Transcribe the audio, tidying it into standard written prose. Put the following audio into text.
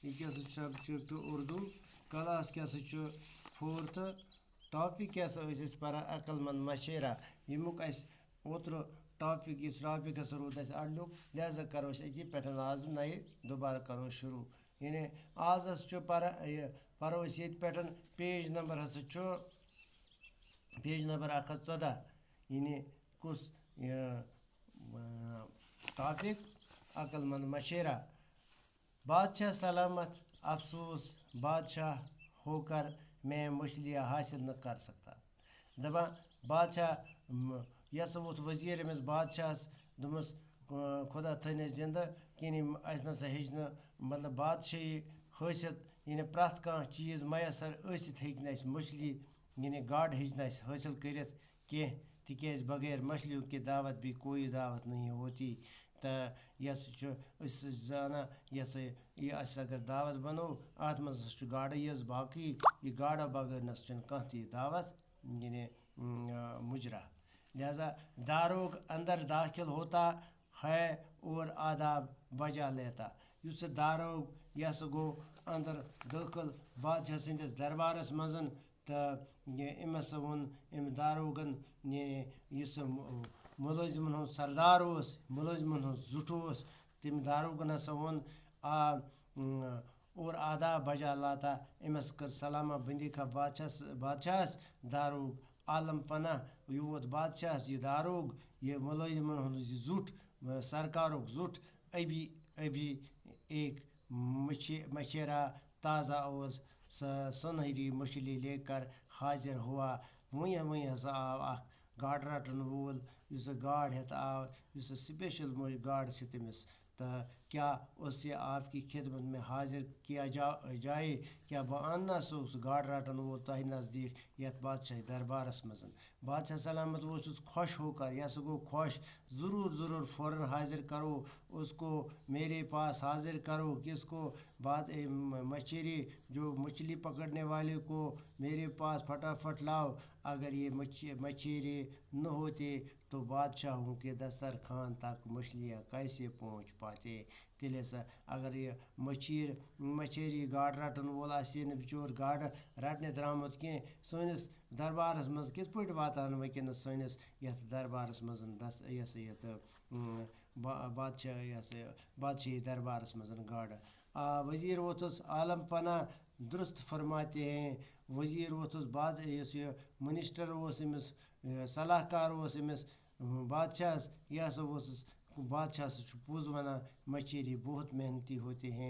यह subject Urdu class क्या 4th topic क्या पारा अकलमंद मशेरा यमुक ओत्र टॉपिक इस टॉपिक रूद अडलुक लिहाजा करो अकी पे आज नए दोबारा करो शुरू यानी आज परो ये पे पेज नंबर पेज नंबर 114 यानी कुस टॉपिक अकलमंद मशेरा। बादशाह सलामत अफसोस बादशाह होकर मैं मछलियाँ हासिल न कर सकता। दपा बादशाह यस वोत वजीर अमिस बादशाह दोपस खुदा थन जिंदा किन नसा हेन मतलब बादशाही हसियत यानी प्रथ कह चीज़ मैसर मछली यानी गाड हेन हासिल कर तिक बगैर मछलियों की दावत भी कोई दावत नहीं होती। तो यस जाना यस अगर दावत बनो अत मज गाड़ बाकी यह गाड़ा बगैर नस कह दावत यानी मुजरा। लिहाजा दारोग अंदर दाखिल होता है और आदाब बजा लेता। युस दारोग यस गो अंदर दाखिल बादशाह सदिस दरबारस मज तो अमस वोन अम दारोगन मुलजिमन हूँ सरदार मुलजिमन हूँ जुट तम दारोगन हसा वोन और आदाब बजा लाता। अमस कर सलामा बंदी का बादशाहस दारोग आलम पना यह वोत बादशाहस यह दारोग यह मुलजिमन हूँ जुट सरकारुक जुट अभी अभी एक मशेरा ताज़ा सुनहरी मछली लेकर हाजिर हुआ। वहीं हसा आव गाड़ रटन वोल गाड़ हेत आव स्पेशल गाड़ तमिस तो क्या उससे आपकी खिदमत में हाजिर किया जाए क्या बह अन्ना उस गाड़ रटन वोल तह नज़दीक यथ बादशाह दरबारस मज। बादशाह सलामत वो खुश होकर यह गो खुश ज़रूर ज़रूर फ़ौरन हाजिर करो उसको मेरे पास हाजिर करो किसको बात मछेरे जो मछली पकड़ने वाले को मेरे पास फटाफट लाओ। अगर ये मछेरे न होते तो बादशाहों के दस्तरखान तक मछलियाँ कैसे पहुँच पाते। तेल अगर ये मछेरी गाड़ रटन वोल बिचोर गाड़ रटने द्रामुत कह सनिस दरबारस मज कित पे वातान वनस सनिस यथ दरबारस मज बादशाही दरबारस मज गाड़ वजीर वोतुस आलम पना दुरुस्त फरमाते हैं। वजीर वोतुस बाद मिनिस्टर अमिस सलाहकार अमिस बादशाह यह बादशाह पोज वन मछेरी बहुत मेहनती होते हैं।